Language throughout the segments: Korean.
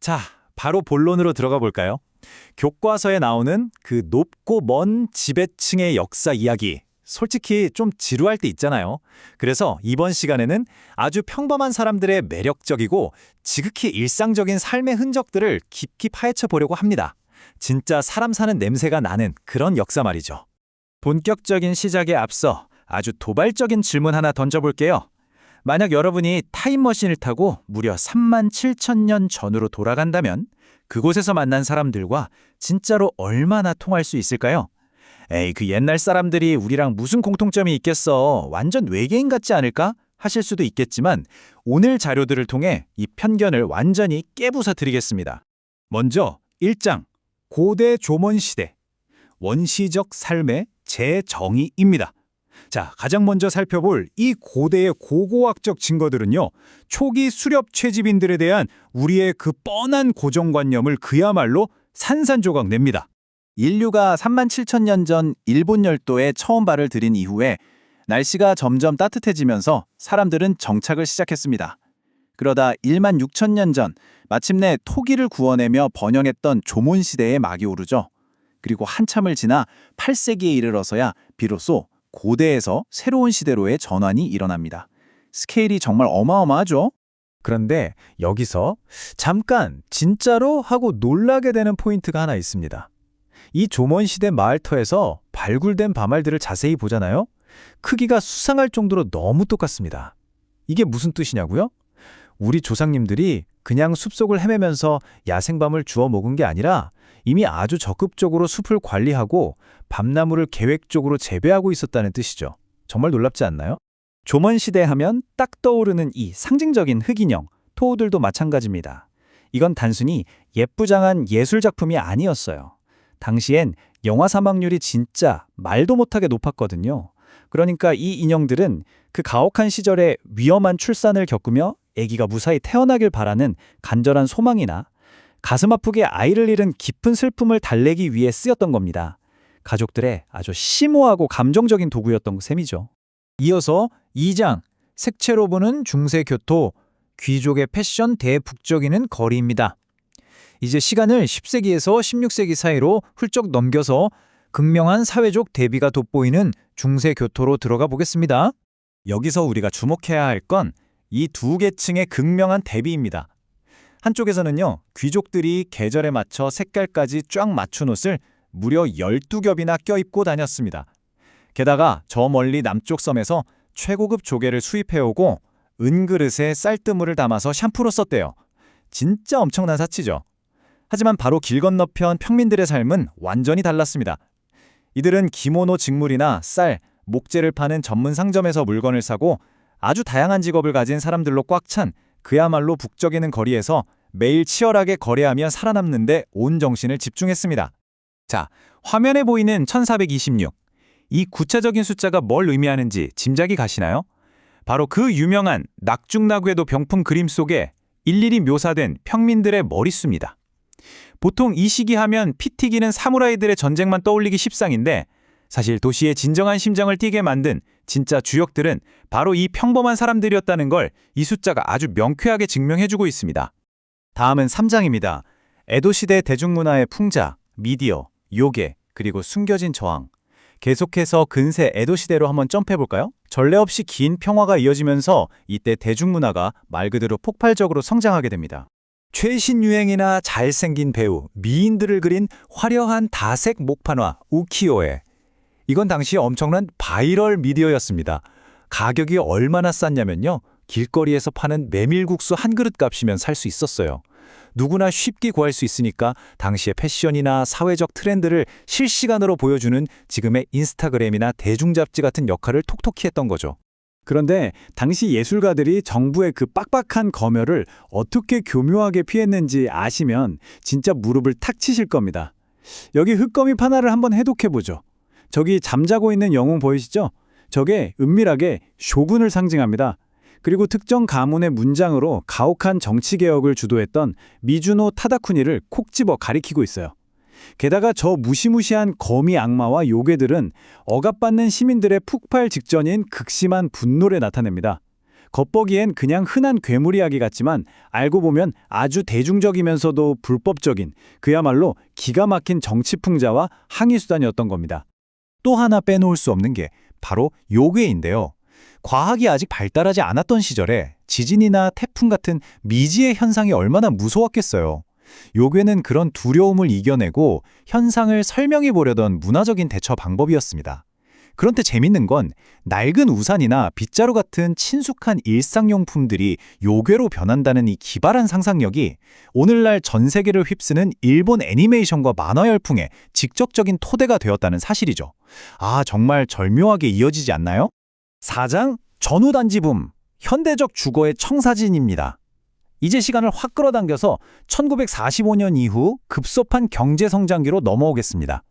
자, 바로 본론으로 들어가 볼까요? 교과서에 나오는 그 높고 먼 지배층의 역사 이야기. 솔직히 좀 지루할 때 있잖아요. 그래서 이번 시간에는 아주 평범한 사람들의 매력적이고 지극히 일상적인 삶의 흔적들을 깊이 파헤쳐 보려고 합니다. 진짜 사람 사는 냄새가 나는 그런 역사 말이죠. 본격적인 시작에 앞서 아주 도발적인 질문 하나 던져볼게요. 만약 여러분이 타임머신을 타고 무려 37,000년 전으로 돌아간다면 그곳에서 만난 사람들과 진짜로 얼마나 통할 수 있을까요? 에이, 그 옛날 사람들이 우리랑 무슨 공통점이 있겠어. 완전 외계인 같지 않을까? 하실 수도 있겠지만 오늘 자료들을 통해 이 편견을 완전히 깨부숴드리겠습니다. 먼저 1장, 고대 조먼 시대, 원시적 삶의 재정의입니다. 자, 가장 먼저 살펴볼 이 고대의 고고학적 증거들은요, 초기 수렵 채집인들에 대한 우리의 그 뻔한 고정관념을 그야말로 산산조각 냅니다. 인류가 37,000년 전 일본 열도에 처음 발을 들인 이후에 날씨가 점점 따뜻해지면서 사람들은 정착을 시작했습니다. 그러다 16,000년 전 마침내 토기를 구워내며 번영했던 조몬 시대의 막이 오르죠. 그리고 한참을 지나 8세기에 이르러서야 비로소 고대에서 새로운 시대로의 전환이 일어납니다. 스케일이 정말 어마어마하죠? 그런데 여기서 잠깐 진짜로 하고 놀라게 되는 포인트가 하나 있습니다. 이 조먼시대 마을터에서 발굴된 바말들을 자세히 보잖아요? 크기가 수상할 정도로 너무 똑같습니다. 이게 무슨 뜻이냐고요? 우리 조상님들이 그냥 숲속을 헤매면서 야생밤을 주워 먹은 게 아니라 이미 아주 적극적으로 숲을 관리하고 밤나무를 계획적으로 재배하고 있었다는 뜻이죠. 정말 놀랍지 않나요? 조먼시대 하면 딱 떠오르는 이 상징적인 흑인형, 토우들도 마찬가지입니다. 이건 단순히 예쁘장한 예술작품이 아니었어요. 당시엔 영아 사망률이 진짜 말도 못하게 높았거든요. 그러니까 이 인형들은 그 가혹한 시절에 위험한 출산을 겪으며 아기가 무사히 태어나길 바라는 간절한 소망이나 가슴 아프게 아이를 잃은 깊은 슬픔을 달래기 위해 쓰였던 겁니다. 가족들의 아주 심오하고 감정적인 도구였던 셈이죠. 이어서 2장, 색채로 보는 중세 교토, 귀족의 패션 대북적이는 거리입니다. 이제 시간을 10세기에서 16세기 사이로 훌쩍 넘겨서 극명한 사회적 대비가 돋보이는 중세 교토로 들어가 보겠습니다. 여기서 우리가 주목해야 할 건 이 두 계층의 극명한 대비입니다. 한쪽에서는요, 귀족들이 계절에 맞춰 색깔까지 쫙 맞춘 옷을 무려 12겹이나 껴입고 다녔습니다. 게다가 저 멀리 남쪽 섬에서 최고급 조개를 수입해오고 은그릇에 쌀뜨물을 담아서 샴푸로 썼대요. 진짜 엄청난 사치죠. 하지만 바로 길 건너편 평민들의 삶은 완전히 달랐습니다. 이들은 기모노 직물이나 쌀, 목재를 파는 전문 상점에서 물건을 사고 아주 다양한 직업을 가진 사람들로 꽉 찬 그야말로 북적이는 거리에서 매일 치열하게 거래하며 살아남는데 온 정신을 집중했습니다. 자, 화면에 보이는 1426. 이 구체적인 숫자가 뭘 의미하는지 짐작이 가시나요? 바로 그 유명한 낙중나괴도 병풍 그림 속에 일일이 묘사된 평민들의 머릿수입니다. 보통 이 시기 하면 피 튀기는 사무라이들의 전쟁만 떠올리기 십상인데 사실 도시의 진정한 심장을 뛰게 만든 진짜 주역들은 바로 이 평범한 사람들이었다는 걸 이 숫자가 아주 명쾌하게 증명해주고 있습니다. 다음은 3장입니다. 에도시대 대중문화의 풍자, 미디어, 요괴, 그리고 숨겨진 저항. 계속해서 근세 에도시대로 한번 점프해볼까요? 전례 없이 긴 평화가 이어지면서 이때 대중문화가 말 그대로 폭발적으로 성장하게 됩니다. 최신 유행이나 잘생긴 배우, 미인들을 그린 화려한 다색 목판화, 우키요에. 이건 당시 엄청난 바이럴 미디어였습니다. 가격이 얼마나 쌌냐면요. 길거리에서 파는 메밀국수 한 그릇 값이면 살 수 있었어요. 누구나 쉽게 구할 수 있으니까 당시의 패션이나 사회적 트렌드를 실시간으로 보여주는 지금의 인스타그램이나 대중잡지 같은 역할을 톡톡히 했던 거죠. 그런데 당시 예술가들이 정부의 그 빡빡한 검열을 어떻게 교묘하게 피했는지 아시면 진짜 무릎을 탁 치실 겁니다. 여기 흑거미 하나를 한번 해독해보죠. 저기 잠자고 있는 영웅 보이시죠? 저게 은밀하게 쇼군을 상징합니다. 그리고 특정 가문의 문장으로 가혹한 정치개혁을 주도했던 미주노 타다쿠니를 콕 집어 가리키고 있어요. 게다가 저 무시무시한 거미 악마와 요괴들은 억압받는 시민들의 폭발 직전인 극심한 분노를 나타냅니다. 겉보기엔 그냥 흔한 괴물 이야기 같지만 알고 보면 아주 대중적이면서도 불법적인 그야말로 기가 막힌 정치 풍자와 항의 수단이었던 겁니다. 또 하나 빼놓을 수 없는 게 바로 요괴인데요. 과학이 아직 발달하지 않았던 시절에 지진이나 태풍 같은 미지의 현상이 얼마나 무서웠겠어요. 요괴는 그런 두려움을 이겨내고 현상을 설명해 보려던 문화적인 대처 방법이었습니다. 그런데 재밌는 건 낡은 우산이나 빗자루 같은 친숙한 일상용품들이 요괴로 변한다는 이 기발한 상상력이 오늘날 전 세계를 휩쓰는 일본 애니메이션과 만화 열풍의 직접적인 토대가 되었다는 사실이죠. 아, 정말 절묘하게 이어지지 않나요? 4장 전후단지붐, 현대적 주거의 청사진입니다. 이제 시간을 확 끌어당겨서 1945년 이후 급속한 경제 성장기로 넘어오겠습니다.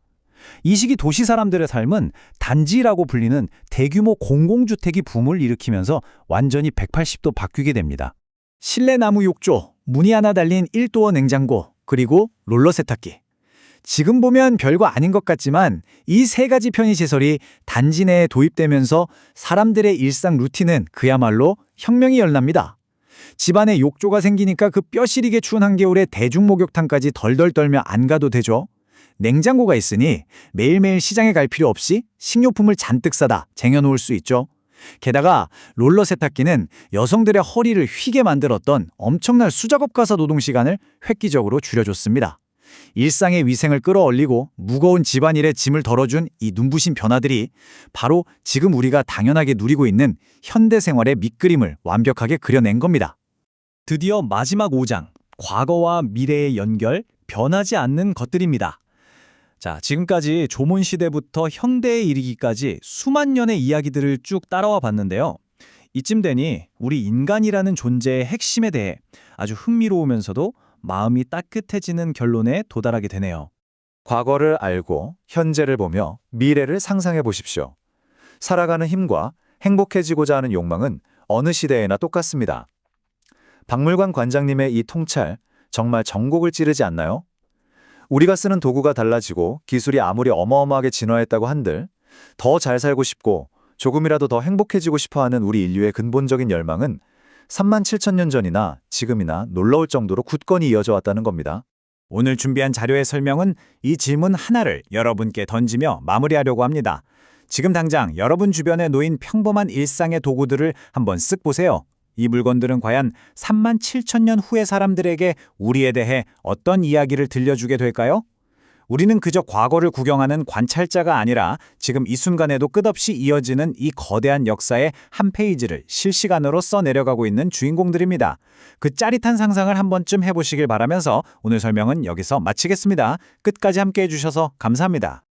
이 시기 도시 사람들의 삶은 단지라고 불리는 대규모 공공주택이 붐을 일으키면서 완전히 180도 바뀌게 됩니다. 실내 나무 욕조, 문이 하나 달린 1도어 냉장고, 그리고 롤러 세탁기. 지금 보면 별거 아닌 것 같지만 이 세 가지 편의시설이 단지 내에 도입되면서 사람들의 일상 루틴은 그야말로 혁명이 일어납니다. 집안에 욕조가 생기니까 그 뼈 시리게 추운 한겨울에 대중목욕탕까지 덜덜 떨며 안 가도 되죠. 냉장고가 있으니 매일매일 시장에 갈 필요 없이 식료품을 잔뜩 사다 쟁여놓을 수 있죠. 게다가 롤러 세탁기는 여성들의 허리를 휘게 만들었던 엄청난 수작업 가사 노동 시간을 획기적으로 줄여줬습니다. 일상의 위생을 끌어올리고 무거운 집안일에 짐을 덜어준 이 눈부신 변화들이 바로 지금 우리가 당연하게 누리고 있는 현대 생활의 밑그림을 완벽하게 그려낸 겁니다. 드디어 마지막 5장, 과거와 미래의 연결, 변하지 않는 것들입니다. 자, 지금까지 조몬시대부터 현대에 이르기까지 수만 년의 이야기들을 쭉 따라와 봤는데요. 이쯤 되니 우리 인간이라는 존재의 핵심에 대해 아주 흥미로우면서도 마음이 따뜻해지는 결론에 도달하게 되네요. 과거를 알고 현재를 보며 미래를 상상해 보십시오. 살아가는 힘과 행복해지고자 하는 욕망은 어느 시대에나 똑같습니다. 박물관 관장님의 이 통찰, 정말 전곡을 찌르지 않나요? 우리가 쓰는 도구가 달라지고 기술이 아무리 어마어마하게 진화했다고 한들 더 잘 살고 싶고 조금이라도 더 행복해지고 싶어하는 우리 인류의 근본적인 열망은 37,000년 전이나 지금이나 놀라울 정도로 굳건히 이어져 왔다는 겁니다. 오늘 준비한 자료의 설명은 이 질문 하나를 여러분께 던지며 마무리하려고 합니다. 지금 당장 여러분 주변에 놓인 평범한 일상의 도구들을 한번 쓱 보세요. 이 물건들은 과연 37,000년 후의 사람들에게 우리에 대해 어떤 이야기를 들려주게 될까요? 우리는 그저 과거를 구경하는 관찰자가 아니라 지금 이 순간에도 끝없이 이어지는 이 거대한 역사의 한 페이지를 실시간으로 써내려가고 있는 주인공들입니다. 그 짜릿한 상상을 한 번쯤 해보시길 바라면서 오늘 설명은 여기서 마치겠습니다. 끝까지 함께해 주셔서 감사합니다.